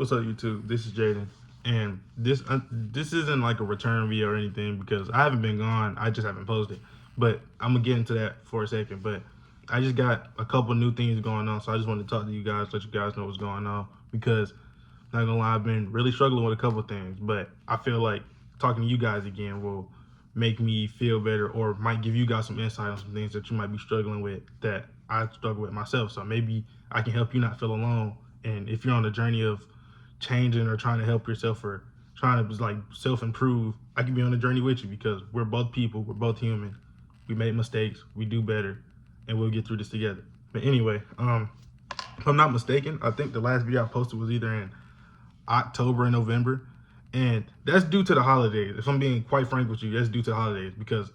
What's up, YouTube? This is Jaden, and this isn't like a return video or anything because I haven't been gone. I just haven't posted, but I'm gonna get into that for a second. But I just got a couple new things going on, so I just wanted to talk to you guys, let you guys know what's going on because not gonna lie, I've been really struggling with a couple things, but I feel like talking to you guys again will make me feel better or might give you guys some insight on some things that you might be struggling with that I struggle with myself. So maybe I can help you not feel alone. And if you're on the journey of changing or trying to help yourself or trying to like self-improve, I can be on the journey with you because we're both people, we're both human. We make mistakes, we do better, and we'll get through this together. But anyway, if I'm not mistaken, I think the last video I posted was either in October and November, and that's due to the holidays. If I'm being quite frank with you, that's due to the holidays because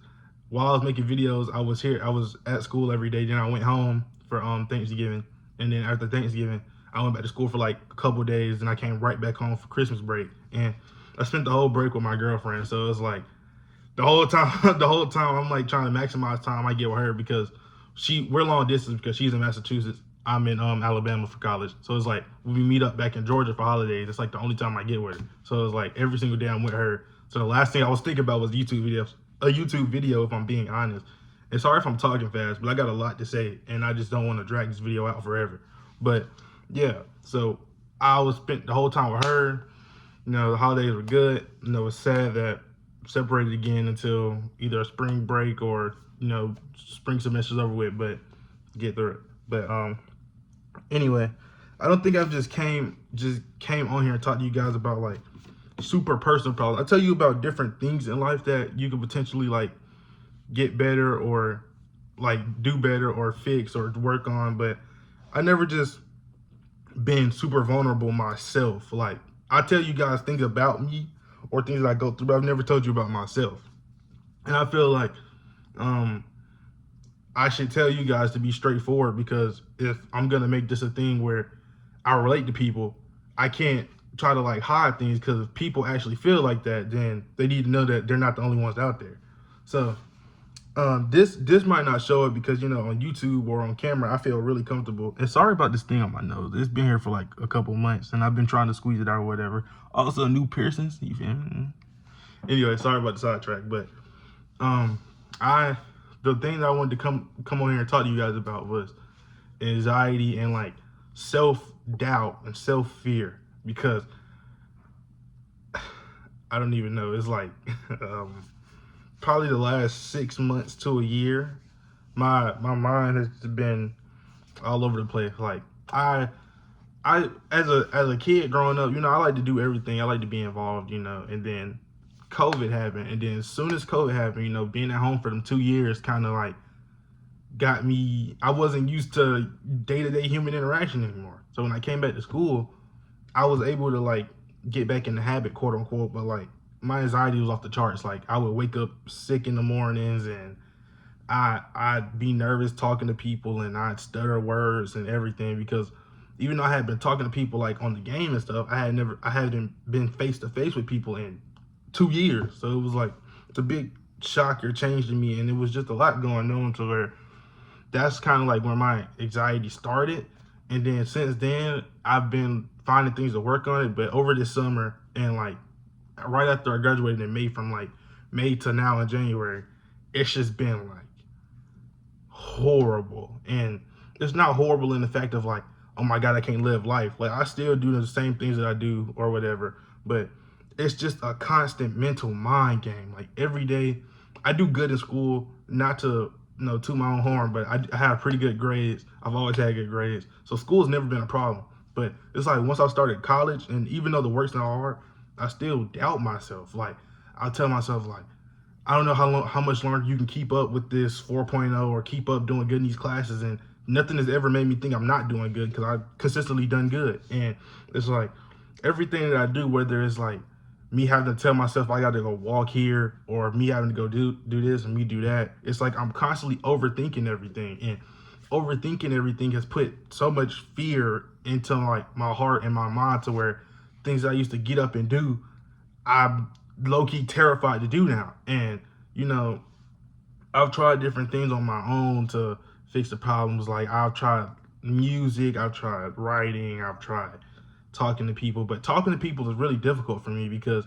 while I was making videos, I was at school every day. Then I went home for Thanksgiving, and then after Thanksgiving, I went back to school for like a couple days, and I came right back home for Christmas break. And I spent the whole break with my girlfriend, so it's like the whole time, I'm like trying to maximize time I get with her because we're long distance because she's in Massachusetts. I'm in Alabama for college, so it's like we meet up back in Georgia for holidays. It's like the only time I get with her. So it's like every single day I'm with her. So the last thing I was thinking about was a YouTube video, if I'm being honest. And sorry if I'm talking fast, but I got a lot to say, and I just don't want to drag this video out forever. But yeah, so I was spent the whole time with her. You know, the holidays were good. You know, it's sad that separated again until either a spring break or, you know, spring semester's over with, but get through it. But anyway, I don't think I've just came on here and talked to you guys about like super personal problems. I tell you about different things in life that you could potentially like get better or like do better or fix or work on, but I never just been super vulnerable myself. Like I tell you guys things about me or things that I go through, but I've never told you about myself. And I feel like I should tell you guys to be straightforward because if I'm gonna make this a thing where I relate to people, I can't try to like hide things because if people actually feel like that, then they need to know that they're not the only ones out there. So this might not show it because, you know, on YouTube or on camera, I feel really comfortable. And sorry about this thing on my nose. It's been here for like a couple months and I've been trying to squeeze it out or whatever. Also new piercings, you feel me? Anyway, sorry about the sidetrack, but the thing that I wanted to come on here and talk to you guys about was anxiety and like self-doubt and self-fear because I don't even know. It's like probably the last 6 months to a year, my mind has been all over the place. Like I as a kid growing up, you know, I like to do everything. I like to be involved, you know, and then COVID happened, and then as soon as COVID happened, you know, being at home for them 2 years kind of like got me. I wasn't used to day-to-day human interaction anymore. So when I came back to school, I was able to like get back in the habit, quote unquote, but like my anxiety was off the charts. Like I would wake up sick in the mornings and I'd be nervous talking to people and I'd stutter words and everything because even though I had been talking to people like on the game and stuff, I hadn't been face to face with people in 2 years. So it was like, it's a big shock or change to me. And it was just a lot going on to where that's kind of like where my anxiety started. And then since then, I've been finding things to work on it. But over this summer and like right after I graduated in May, from like May to now in January, it's just been like horrible. And it's not horrible in the fact of like, oh my God, I can't live life. Like I still do the same things that I do or whatever, but it's just a constant mental mind game. Like every day I do good in school, not to, you know, toot my own horn, but I have pretty good grades. I've always had good grades. So school's never been a problem. But it's like once I started college, and even though the work's not hard, I still doubt myself. Like I'll tell myself like, I don't know how much longer you can keep up with this 4.0 or keep up doing good in these classes. And nothing has ever made me think I'm not doing good because I've consistently done good. And it's like everything that I do, whether it's like me having to tell myself I got to go walk here or me having to go do this and me do that, it's like I'm constantly overthinking everything. And overthinking everything has put so much fear into like my heart and my mind to where things I used to get up and do, I'm low-key terrified to do now. And, you know, I've tried different things on my own to fix the problems. Like I've tried music, I've tried writing, I've tried talking to people. But talking to people is really difficult for me because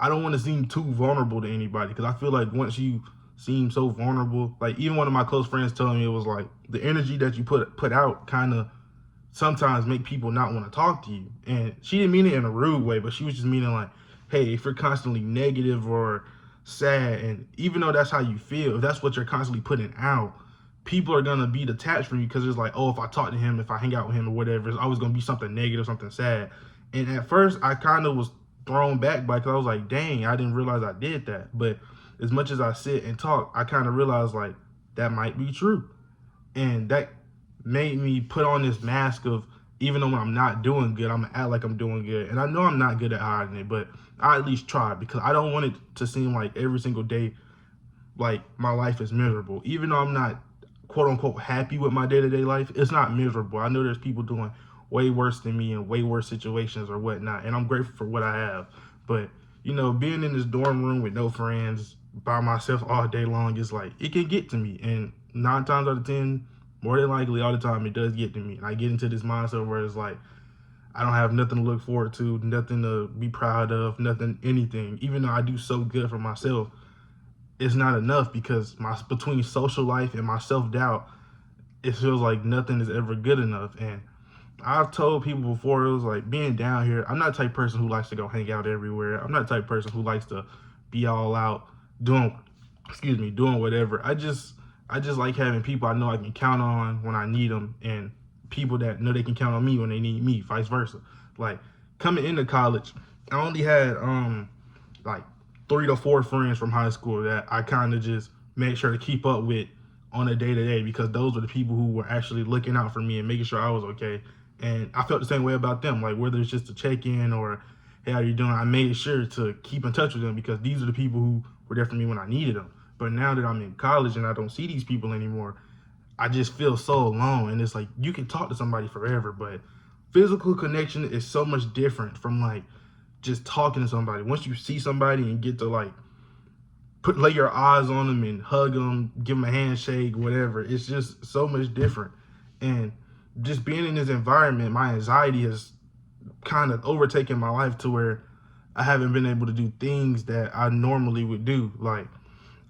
I don't want to seem too vulnerable to anybody, because I feel like once you seem so vulnerable, like even one of my close friends telling me, it was like the energy that you put out kind of sometimes make people not want to talk to you. And she didn't mean it in a rude way, but she was just meaning like, hey, if you're constantly negative or sad, and even though that's how you feel, if that's what you're constantly putting out, people are gonna be detached from you, because it's like, oh, if I talk to him, if I hang out with him or whatever, it's always gonna be something negative, something sad. And at first I kind of was thrown back by, because I was like, dang, I didn't realize I did that. But as much as I sit and talk, I kind of realized like that might be true. And that made me put on this mask of, even though when I'm not doing good, I'm gonna act like I'm doing good. And I know I'm not good at hiding it, but I at least try, because I don't want it to seem like every single day like my life is miserable. Even though I'm not quote unquote happy with my day-to-day life, it's not miserable. I know there's people doing way worse than me in way worse situations or whatnot, and I'm grateful for what I have. But being in this dorm room with no friends, by myself all day long, is like, it can get to me. And 9 times out of 10, more than likely all the time, it does get to me. And I get into this mindset where it's like, I don't have nothing to look forward to, nothing to be proud of, nothing, anything. Even though I do so good for myself, it's not enough, because between social life and my self-doubt, it feels like nothing is ever good enough. And I've told people before, it was like, being down here, I'm not the type of person who likes to go hang out everywhere. I'm not the type of person who likes to be all out doing, doing whatever. I just like having people I know I can count on when I need them, and people that know they can count on me when they need me, vice versa. Like, coming into college, I only had like 3 to 4 friends from high school that I kind of just made sure to keep up with on a day to day, because those were the people who were actually looking out for me and making sure I was okay. And I felt the same way about them. Like, whether it's just a check in or, hey, how you doing? I made sure to keep in touch with them, because these are the people who were there for me when I needed them. But now that I'm in college and I don't see these people anymore, I just feel so alone. And it's like, you can talk to somebody forever, but physical connection is so much different from like just talking to somebody. Once you see somebody and get to like lay your eyes on them and hug them, give them a handshake, whatever, it's just so much different. And just being in this environment, my anxiety has kind of overtaken my life to where I haven't been able to do things that I normally would do. Like,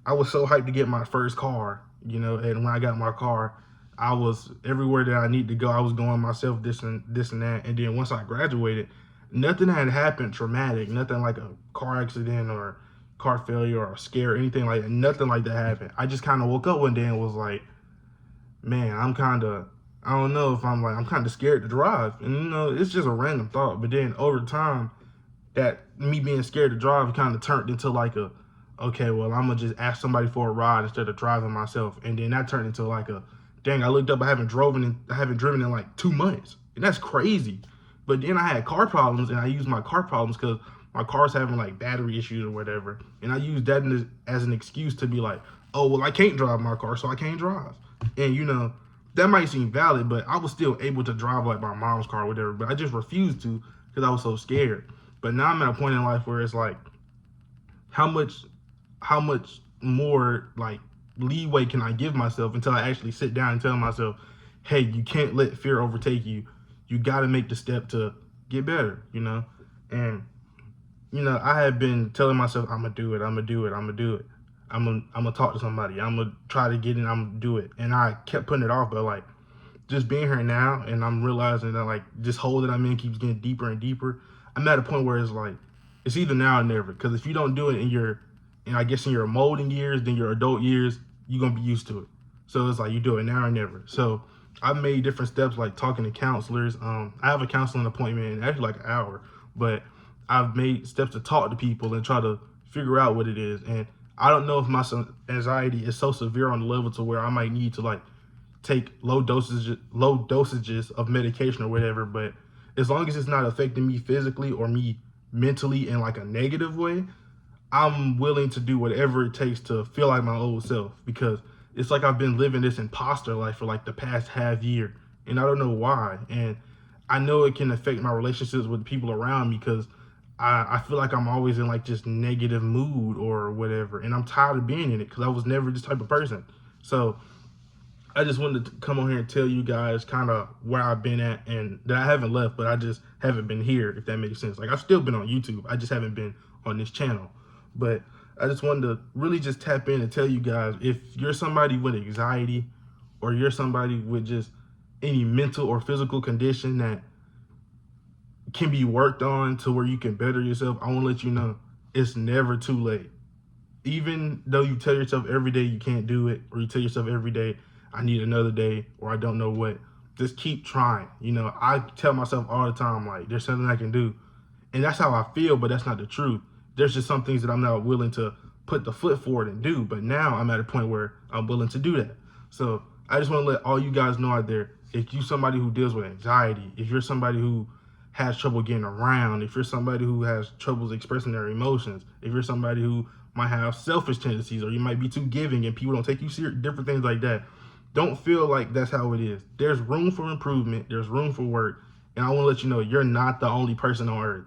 I was so hyped to get my first car, and when I got my car, I was everywhere that I need to go. I was going myself, this and that. And then once I graduated, nothing had happened traumatic, nothing like a car accident or car failure or a scare or anything like that. Nothing like that happened. I just kind of woke up one day and was like, man, I don't know, if I'm kind of scared to drive. And it's just a random thought. But then over time, that me being scared to drive kind of turned into like okay, well, I'm gonna just ask somebody for a ride instead of driving myself. And then that turned into like dang, I looked up, I haven't driven in like 2 months. And that's crazy. But then I had car problems, and I used my car problems because my car's having like battery issues or whatever. And I used that as an excuse to be like, oh, well, I can't drive my car, so I can't drive. And that might seem valid, but I was still able to drive like my mom's car or whatever. But I just refused to, because I was so scared. But now I'm at a point in life where it's like, how much more like leeway can I give myself until I actually sit down and tell myself, hey, you can't let fear overtake you. You got to make the step to get better, And I have been telling myself, I'm gonna do it, I'm gonna do it, I'm gonna do it. I'm gonna talk to somebody, I'm gonna try to get in, I'm gonna do it. And I kept putting it off, but like, just being here now, and I'm realizing that like this hole that I'm in keeps getting deeper and deeper. I'm at a point where it's like, it's either now or never. Because if you don't do it in your molding years, then your adult years, you're gonna be used to it. So it's like, you do it now or never. So I've made different steps, like talking to counselors. I have a counseling appointment in actually like an hour, but I've made steps to talk to people and try to figure out what it is. And I don't know if my anxiety is so severe on the level to where I might need to like take low dosages of medication or whatever. But as long as it's not affecting me physically or me mentally in like a negative way, I'm willing to do whatever it takes to feel like my old self, because it's like I've been living this imposter life for like the past half year, and I don't know why. And I know it can affect my relationships with people around me, because I feel like I'm always in like just negative mood or whatever, and I'm tired of being in it because I was never this type of person. So I just wanted to come on here and tell you guys kind of where I've been at, and that I haven't left, but I just haven't been here, if that makes sense. Like, I've still been on YouTube. I just haven't been on this channel. But I just wanted to really just tap in and tell you guys, if you're somebody with anxiety, or you're somebody with just any mental or physical condition that can be worked on to where you can better yourself, I want to let you know it's never too late. Even though you tell yourself every day you can't do it, or you tell yourself every day, I need another day, or I don't know what, just keep trying. You know, I tell myself all the time, like, there's something I can do. And that's how I feel, but that's not the truth. There's just some things that I'm not willing to put the foot forward and do. But now I'm at a point where I'm willing to do that. So I just want to let all you guys know out there, if you're somebody who deals with anxiety, if you're somebody who has trouble getting around, if you're somebody who has troubles expressing their emotions, if you're somebody who might have selfish tendencies, or you might be too giving and people don't take you serious, different things like that, don't feel like that's how it is. There's room for improvement. There's room for work. And I want to let you know, you're not the only person on earth.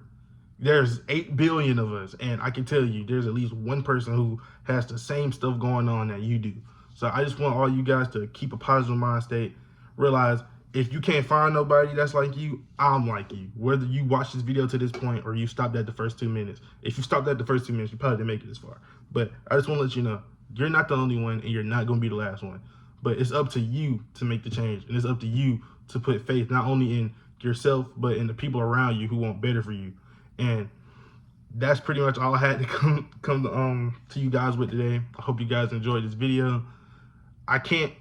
There's 8 billion of us, and I can tell you there's at least one person who has the same stuff going on that you do. So I just want all you guys to keep a positive mind state. Realize, if you can't find nobody that's like you, I'm like you. Whether you watch this video to this point or you stopped at the first 2 minutes. If you stopped at the first 2 minutes, you probably didn't make it this far. But I just want to let you know, you're not the only one, and you're not going to be the last one. But it's up to you to make the change, and it's up to you to put faith not only in yourself, but in the people around you who want better for you. And that's pretty much all I had to come to you guys with today. I hope you guys enjoyed this video. I can't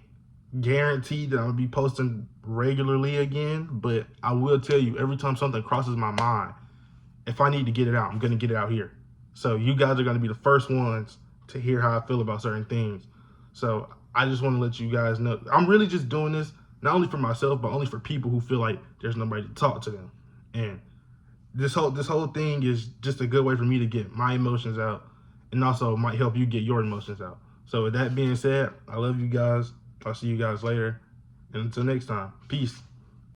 guarantee that I'll be posting regularly again, but I will tell you, every time something crosses my mind, if I need to get it out, I'm going to get it out here. So you guys are going to be the first ones to hear how I feel about certain things. So I just want to let you guys know, I'm really just doing this not only for myself, but only for people who feel like there's nobody to talk to them. And this whole thing is just a good way for me to get my emotions out, and also might help you get your emotions out. So with that being said, I love you guys. I'll see you guys later. And until next time, peace.